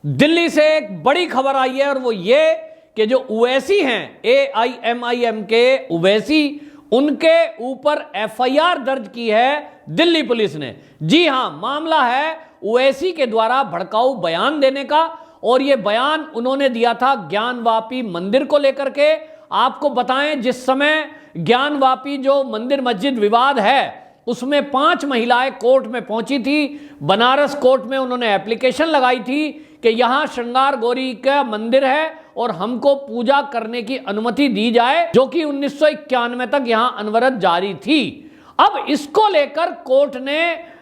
दिल्ली से एक बड़ी खबर आई है और वो ये कि जो ओवैसी हैं AIMIM के ओवैसी, उनके ऊपर FIR दर्ज की है दिल्ली पुलिस ने। जी हां, मामला है ओवैसी के द्वारा भड़काऊ बयान देने का, और ये बयान उन्होंने दिया था ज्ञानवापी मंदिर को लेकर के। आपको बताएं, जिस समय ज्ञानवापी जो मंदिर मस्जिद विवाद है उसमें 5 महिलाएं कोर्ट में पहुंची थी, बनारस कोर्ट में उन्होंने एप्लीकेशन लगाई थी कि यहां श्रृंगार गौरी का मंदिर है और हमको पूजा करने की अनुमति दी जाए, जो कि 1991 तक यहां अनवरत जारी थी। अब इसको लेकर कोर्ट ने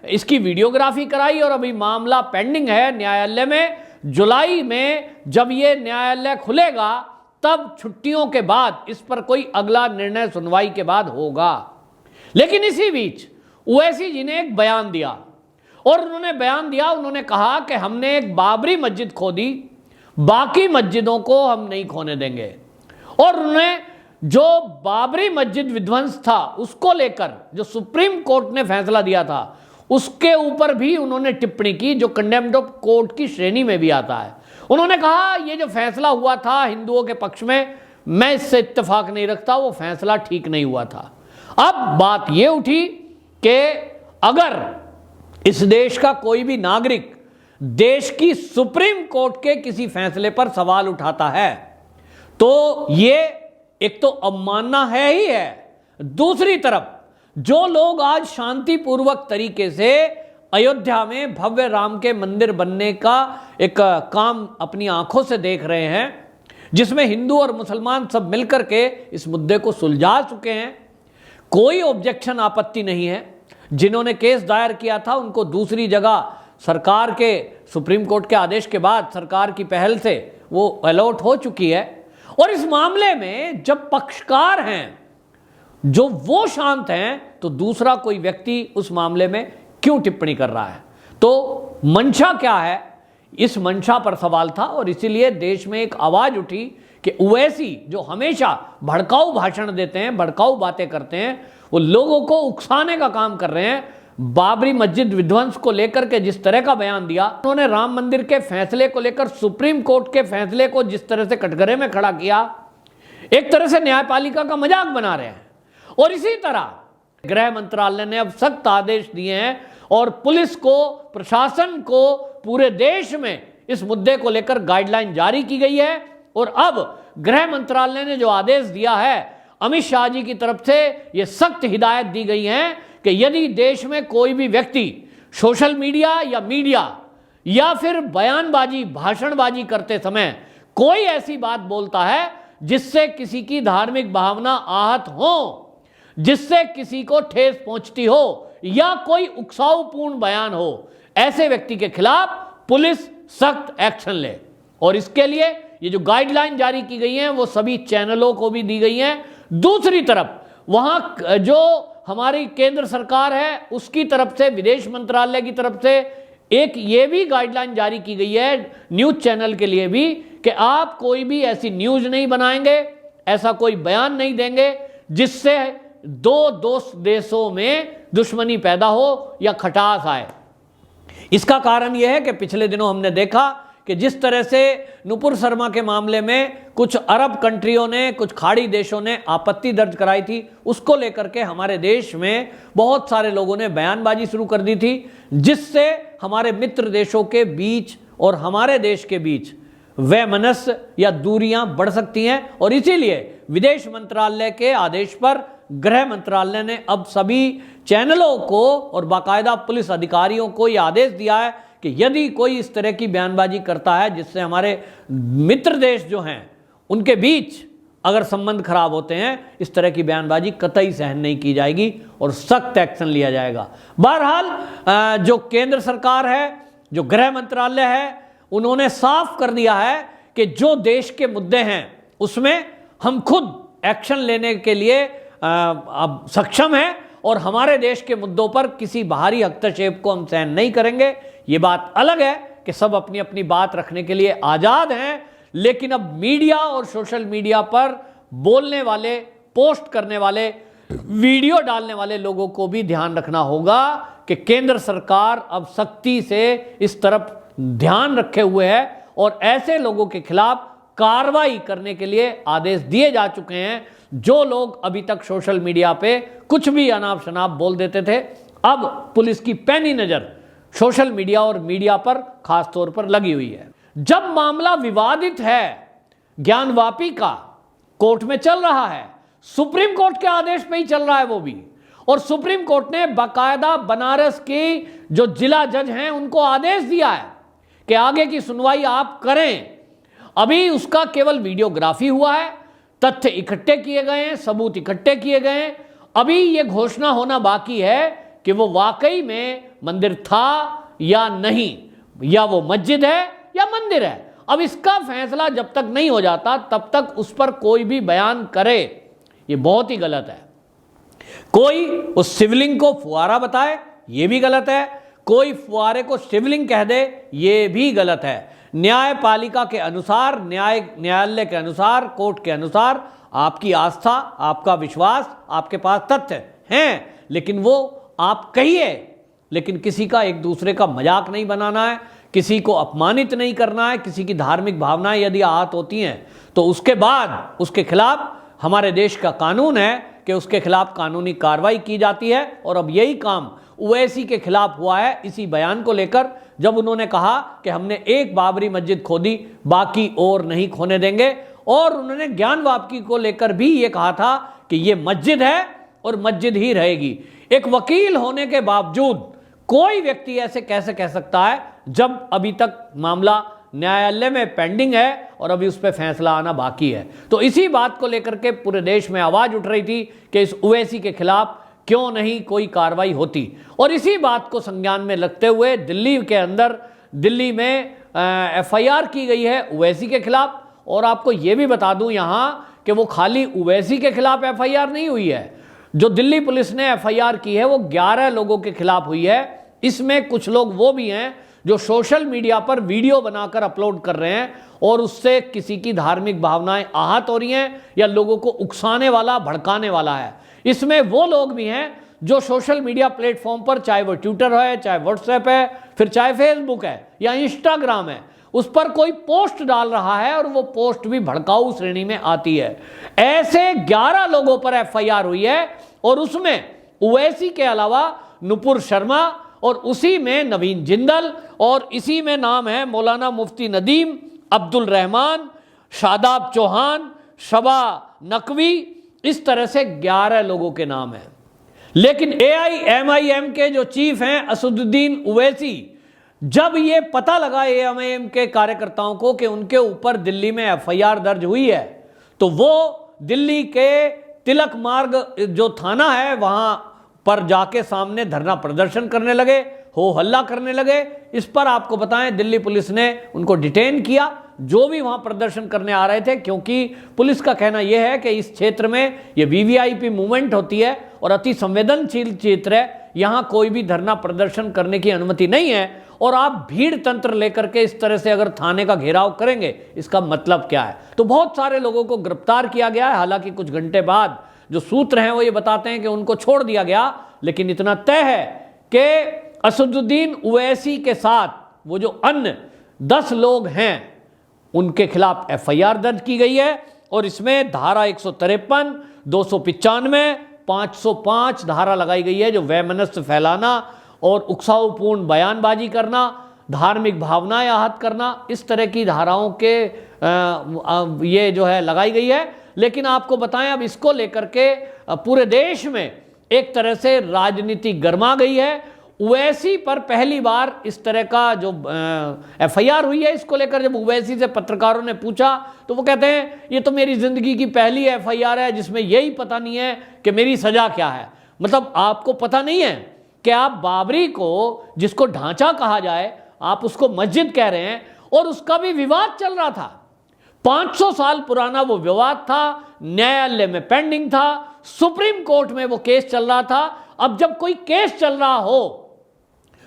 इसकी वीडियोग्राफी कराई और अभी मामला पेंडिंग है न्यायालय में। जुलाई में जब ये न्यायालय खुलेगा तब छुट्टियों के बाद इस पर कोई अगला निर्णय सुनवाई के बाद होगा। लेकिन इसी बीच ओवैसी जी ने एक बयान दिया, और उन्होंने कहा कि हमने एक बाबरी मस्जिद खोदी, बाकी मस्जिदों को हम नहीं खोने देंगे। और उन्होंने जो बाबरी मस्जिद विध्वंस था उसको लेकर जो सुप्रीम कोर्ट ने फैसला दिया था उसके ऊपर भी उन्होंने टिप्पणी की, जो कंडेम्ड ऑफ कोर्ट की श्रेणी में भी आता है। उन्होंने कहा ये जो फैसला हुआ था हिंदुओं के पक्ष में, मैं इससे इत्तेफाक नहीं रखता, वो फैसला ठीक नहीं हुआ था। अब बात ये उठी कि अगर इस देश का कोई भी नागरिक देश की सुप्रीम कोर्ट के किसी फैसले पर सवाल उठाता है तो ये एक तो अवमानना है ही है, दूसरी तरफ जो लोग आज शांतिपूर्वक तरीके से अयोध्या में भव्य राम के मंदिर बनने का एक काम अपनी आंखों से देख रहे हैं, जिसमें हिंदू और मुसलमान सब मिलकर के इस मुद्दे को सुलझा चुके हैं, कोई ऑब्जेक्शन आपत्ति नहीं है। जिन्होंने केस दायर किया था उनको दूसरी जगह सरकार के सुप्रीम कोर्ट के आदेश के बाद सरकार की पहल से वो अलॉट हो चुकी है। और इस मामले में जब पक्षकार हैं जो वो शांत हैं तो दूसरा कोई व्यक्ति उस मामले में क्यों टिप्पणी कर रहा है? तो मंशा क्या है, इस मंशा पर सवाल था। और इसीलिए देश में एक आवाज उठी कि ओवैसी जो हमेशा भड़काऊ भाषण देते हैं, भड़काऊ बातें करते हैं, वो लोगों को उकसाने का काम कर रहे हैं। बाबरी मस्जिद विध्वंस को लेकर के जिस तरह का बयान दिया, उन्होंने राम मंदिर के फैसले को लेकर सुप्रीम कोर्ट के फैसले को जिस तरह से कटघरे में खड़ा किया, एक तरह से न्यायपालिका का मजाक बना रहे हैं। और इसी तरह गृह मंत्रालय ने अब सख्त आदेश दिए हैं और पुलिस को, प्रशासन को पूरे देश में इस मुद्दे को लेकर गाइडलाइन जारी की गई है। और अब गृह मंत्रालय ने जो आदेश दिया है, अमित शाह जी की तरफ से यह सख्त हिदायत दी गई है कि यदि देश में कोई भी व्यक्ति सोशल मीडिया या फिर बयानबाजी, भाषणबाजी करते समय कोई ऐसी बात बोलता है जिससे किसी की धार्मिक भावना आहत हो, जिससे किसी को ठेस पहुंचती हो या कोई उकसाऊपूर्ण बयान हो, ऐसे व्यक्ति के खिलाफ पुलिस सख्त एक्शन ले। और इसके लिए ये जो गाइडलाइन जारी की गई हैं वो सभी चैनलों को भी दी गई हैं। दूसरी तरफ वहां जो हमारी केंद्र सरकार है उसकी तरफ से, विदेश मंत्रालय की तरफ से एक ये भी गाइडलाइन जारी की गई है न्यूज चैनल के लिए भी कि आप कोई भी ऐसी न्यूज नहीं बनाएंगे, ऐसा कोई बयान नहीं देंगे जिससे दो देशों में दुश्मनी पैदा हो या खटास आए। इसका कारण यह है कि पिछले दिनों हमने देखा कि जिस तरह से नुपुर शर्मा के मामले में कुछ अरब कंट्रियों ने, कुछ खाड़ी देशों ने आपत्ति दर्ज कराई थी, उसको लेकर के हमारे देश में बहुत सारे लोगों ने बयानबाजी शुरू कर दी थी, जिससे हमारे मित्र देशों के बीच और हमारे देश के बीच वैमनस्य या दूरियां बढ़ सकती हैं। और इसीलिए विदेश मंत्रालय के आदेश पर गृह मंत्रालय ने अब सभी चैनलों को और बाकायदा पुलिस अधिकारियों को यह आदेश दिया है कि यदि कोई इस तरह की बयानबाजी करता है जिससे हमारे मित्र देश जो हैं उनके बीच अगर संबंध खराब होते हैं, इस तरह की बयानबाजी कतई सहन नहीं की जाएगी और सख्त एक्शन लिया जाएगा। बहरहाल जो केंद्र सरकार है, जो गृह मंत्रालय है, उन्होंने साफ कर दिया है कि जो देश के मुद्दे हैं उसमें हम खुद एक्शन लेने के लिए अब सक्षम हैं और हमारे देश के मुद्दों पर किसी बाहरी हस्तक्षेप को हम सहन नहीं करेंगे। ये बात अलग है कि सब अपनी अपनी बात रखने के लिए आज़ाद हैं, लेकिन अब मीडिया और सोशल मीडिया पर बोलने वाले, पोस्ट करने वाले, वीडियो डालने वाले लोगों को भी ध्यान रखना होगा कि केंद्र सरकार अब सख्ती से इस तरफ ध्यान रखे हुए है और ऐसे लोगों के खिलाफ कार्रवाई करने के लिए आदेश दिए जा चुके हैं। जो लोग अभी तक सोशल मीडिया पे कुछ भी अनाप शनाप बोल देते थे, अब पुलिस की पैनी नजर सोशल मीडिया और मीडिया पर खास तौर पर लगी हुई है। जब मामला विवादित है, ज्ञानवापी का कोर्ट में चल रहा है, सुप्रीम कोर्ट के आदेश पे ही चल रहा है वो भी, और सुप्रीम कोर्ट ने बाकायदा बनारस की जो जिला जज हैं उनको आदेश दिया है कि आगे की सुनवाई आप करें। अभी उसका केवल वीडियोग्राफी हुआ है, तथ्य इकट्ठे किए गए हैं, सबूत इकट्ठे किए गए हैं। अभी यह घोषणा होना बाकी है कि वो वाकई में मंदिर था या नहीं, या वो मस्जिद है या मंदिर है। अब इसका फैसला जब तक नहीं हो जाता तब तक उस पर कोई भी बयान करे, ये बहुत ही गलत है। कोई उस शिवलिंग को फुआरा बताए, ये भी गलत है। कोई फुआरे को शिवलिंग कह दे, ये भी गलत है। न्यायपालिका के अनुसार, न्यायालय के अनुसार, कोर्ट के अनुसार आपकी आस्था, आपका विश्वास, आपके पास तथ्य हैं, लेकिन वो आप कहिए, लेकिन किसी का एक दूसरे का मजाक नहीं बनाना है, किसी को अपमानित नहीं करना है। किसी की धार्मिक भावनाएं यदि आहत होती हैं तो उसके बाद उसके खिलाफ हमारे देश का कानून है कि उसके खिलाफ कानूनी कार्रवाई की जाती है। और अब यही काम ओवैसी के खिलाफ हुआ है, इसी बयान को लेकर, जब उन्होंने कहा कि हमने एक बाबरी मस्जिद खोदी, बाकी और नहीं खोने देंगे। और उन्होंने ज्ञानवापी को लेकर भी ये कहा था कि ये मस्जिद है और मस्जिद ही रहेगी। एक वकील होने के बावजूद कोई व्यक्ति ऐसे कैसे कह सकता है, जब अभी तक मामला न्यायालय में पेंडिंग है और अभी उस पर फैसला आना बाकी है। तो इसी बात को लेकर के पूरे देश में आवाज उठ रही थी कि इस ओवैसी के खिलाफ क्यों नहीं कोई कार्रवाई होती। और इसी बात को संज्ञान में रखते हुए दिल्ली के अंदर, दिल्ली में एफआईआर की गई है ओवैसी के खिलाफ। और आपको ये भी बता दूं यहां कि वो खाली ओवैसी के खिलाफ एफआईआर नहीं हुई है, जो दिल्ली पुलिस ने एफआईआर की है वो 11 लोगों के खिलाफ हुई है। इसमें कुछ लोग वो भी हैं जो सोशल मीडिया पर वीडियो बनाकर अपलोड कर रहे हैं और उससे किसी की धार्मिक भावनाएं आहत हो रही हैं या लोगों को उकसाने वाला, भड़काने वाला है। इसमें वो लोग भी हैं जो सोशल मीडिया प्लेटफॉर्म पर, चाहे वो ट्विटर है, चाहे व्हाट्सएप है, फिर चाहे फेसबुक है या इंस्टाग्राम है, उस पर कोई पोस्ट डाल रहा है और वो पोस्ट भी भड़काऊ श्रेणी में आती है। ऐसे 11 लोगों पर एफआईआर हुई है और उसमें ओवैसी के अलावा नुपुर शर्मा और उसी में नवीन जिंदल और इसी में नाम है मौलाना मुफ्ती नदीम, अब्दुल रहमान, शादाब चौहान, शबा नकवी, इस तरह से 11 लोगों के नाम हैं। लेकिन एआईएमआईएम के जो चीफ हैं असदुद्दीन ओवैसी, जब ये पता लगा एआईएमआईएम के कार्यकर्ताओं को कि उनके ऊपर दिल्ली में एफआईआर दर्ज हुई है, तो वो दिल्ली के तिलक मार्ग जो थाना है वहां पर जाके सामने धरना प्रदर्शन करने लगे, हो हल्ला करने लगे। इस पर आपको बताएं दिल्ली पुलिस ने उनको डिटेन किया, जो भी वहां प्रदर्शन करने आ रहे थे, क्योंकि पुलिस का कहना यह है कि इस क्षेत्र में यह वीवीआईपी मूवमेंट होती है और अति संवेदनशील क्षेत्र है, यहां कोई भी धरना प्रदर्शन करने की अनुमति नहीं है। और आप भीड़ तंत्र लेकर के इस तरह से अगर थाने का घेराव करेंगे, इसका मतलब क्या है। तो बहुत सारे लोगों को गिरफ्तार किया गया है। हालांकि कुछ घंटे बाद जो सूत्र हैं वो ये बताते हैं कि उनको छोड़ दिया गया, लेकिन इतना तय है कि असदुद्दीन ओवैसी के साथ वो जो अन्य 10 लोग हैं उनके खिलाफ एफआईआर दर्ज की गई है। और इसमें धारा 153, 295, 505 धारा लगाई गई है, जो वैमनस्य फैलाना और उकसाऊपूर्ण बयानबाजी करना, धार्मिक भावनाएं आहत करना, इस तरह की धाराओं के ये जो है लगाई गई है। लेकिन आपको बताएं, अब इसको लेकर के पूरे देश में एक तरह से राजनीति गर्मा गई है। ओवैसी पर पहली बार इस तरह का जो एफआईआर हुई है, इसको लेकर जब ओवैसी से पत्रकारों ने पूछा तो वो कहते हैं ये तो मेरी जिंदगी की पहली एफआईआर है जिसमें यही पता नहीं है कि मेरी सजा क्या है। मतलब आपको पता नहीं है कि आप बाबरी को, जिसको ढांचा कहा जाए, आप उसको मस्जिद कह रहे हैं और उसका भी विवाद चल रहा था। 500 साल पुराना वो विवाद था, न्यायालय में पेंडिंग था, सुप्रीम कोर्ट में वो केस चल रहा था। अब जब कोई केस चल रहा हो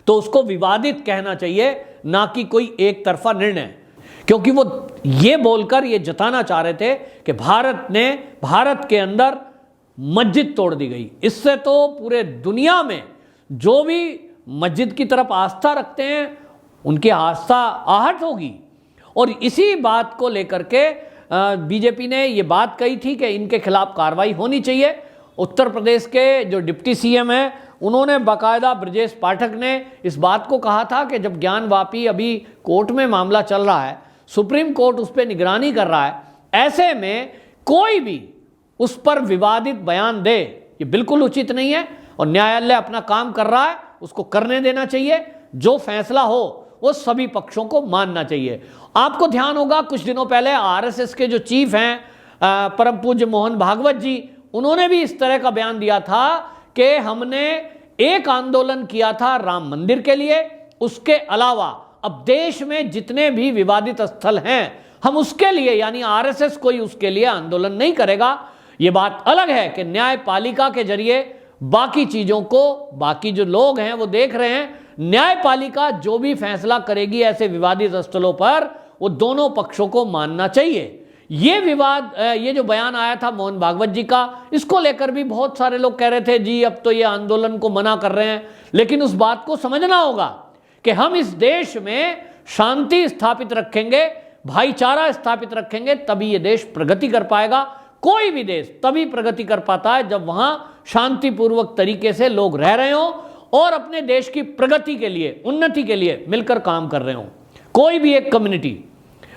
तो उसको विवादित कहना चाहिए, ना कि कोई एक तरफा निर्णय। क्योंकि वो ये बोलकर ये जताना चाह रहे थे कि भारत के अंदर मस्जिद तोड़ दी गई। इससे तो पूरे दुनिया में जो भी मस्जिद की तरफ आस्था रखते हैं उनकी आस्था आहट होगी। और इसी बात को लेकर के बीजेपी ने ये बात कही थी कि इनके खिलाफ कार्रवाई होनी चाहिए। उत्तर प्रदेश के जो डिप्टी सीएम हैं उन्होंने बाकायदा, ब्रजेश पाठक ने इस बात को कहा था कि जब ज्ञानवापी अभी कोर्ट में मामला चल रहा है, सुप्रीम कोर्ट उस पर निगरानी कर रहा है, ऐसे में कोई भी उस पर विवादित बयान दे ये बिल्कुल उचित नहीं है और न्यायालय अपना काम कर रहा है, उसको करने देना चाहिए। जो फैसला हो वो सभी पक्षों को मानना चाहिए। आपको ध्यान होगा कुछ दिनों पहले आरएसएस के जो चीफ हैं परम पूज्य मोहन भागवत जी, उन्होंने भी इस तरह का बयान दिया था कि हमने एक आंदोलन किया था राम मंदिर के लिए, उसके अलावा अब देश में जितने भी विवादित स्थल हैं हम उसके लिए, यानी आरएसएस कोई उसके लिए आंदोलन नहीं करेगा। यह बात अलग है कि न्यायपालिका के जरिए बाकी चीजों को, बाकी जो लोग हैं वो देख रहे हैं, न्यायपालिका जो भी फैसला करेगी ऐसे विवादित स्थलों पर वो दोनों पक्षों को मानना चाहिए। ये विवाद, ये जो बयान आया था मोहन भागवत जी का, इसको लेकर भी बहुत सारे लोग कह रहे थे जी अब तो ये आंदोलन को मना कर रहे हैं, लेकिन उस बात को समझना होगा कि हम इस देश में शांति स्थापित रखेंगे, भाईचारा स्थापित रखेंगे, तभी ये देश प्रगति कर पाएगा। कोई भी देश तभी प्रगति कर पाता है जब वहां शांतिपूर्वक तरीके से लोग रह रहे हों और अपने देश की प्रगति के लिए, उन्नति के लिए मिलकर काम कर रहे हों। कोई भी एक कम्युनिटी,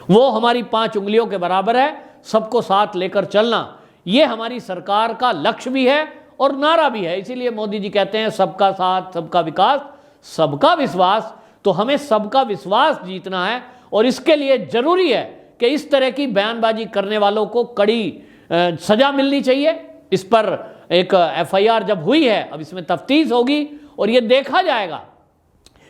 वो हमारी 5 उंगलियों के बराबर है, सबको साथ लेकर चलना, ये हमारी सरकार का लक्ष्य भी है और नारा भी है। इसीलिए मोदी जी कहते हैं सबका साथ, सबका विकास, सबका विश्वास। तो हमें सबका विश्वास जीतना है और इसके लिए जरूरी है कि इस तरह की बयानबाजी करने वालों को कड़ी सजा मिलनी चाहिए। इस पर एक एफआईआर जब हुई है, अब इसमें तफ्तीश होगी और ये देखा जाएगा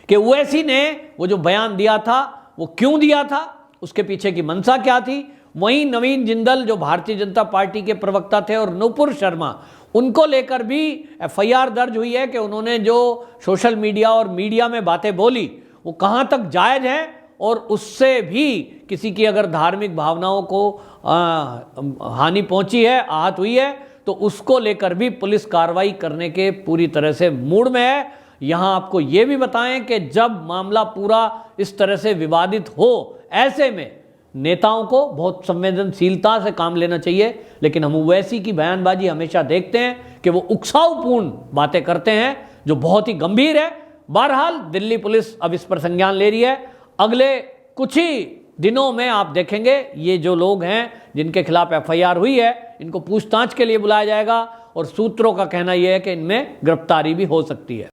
कि ओवैसी ने वो जो बयान दिया था वो क्यों दिया था, उसके पीछे की मंशा क्या थी। वहीं नवीन जिंदल जो भारतीय जनता पार्टी के प्रवक्ता थे और नुपुर शर्मा, उनको लेकर भी एफआईआर दर्ज हुई है कि उन्होंने जो सोशल मीडिया और मीडिया में बातें बोली वो कहां तक जायज है और उससे भी किसी की अगर धार्मिक भावनाओं को हानि पहुंची है, आहत हुई है, तो उसको लेकर भी पुलिस कार्रवाई करने के पूरी तरह से मूड में है। यहां आपको यह भी बताएं कि जब मामला पूरा इस तरह से विवादित हो, ऐसे में नेताओं को बहुत संवेदनशीलता से काम लेना चाहिए। लेकिन हम ओवैसी की बयानबाजी हमेशा देखते हैं कि वो उकसावपूर्ण बातें करते हैं जो बहुत ही गंभीर है। बहरहाल दिल्ली पुलिस अब इस पर संज्ञान ले रही है। अगले कुछ ही दिनों में आप देखेंगे ये जो लोग हैं जिनके खिलाफ एफआईआर हुई है, इनको पूछताछ के लिए बुलाया जाएगा और सूत्रों का कहना यह है कि इनमें गिरफ्तारी भी हो सकती है।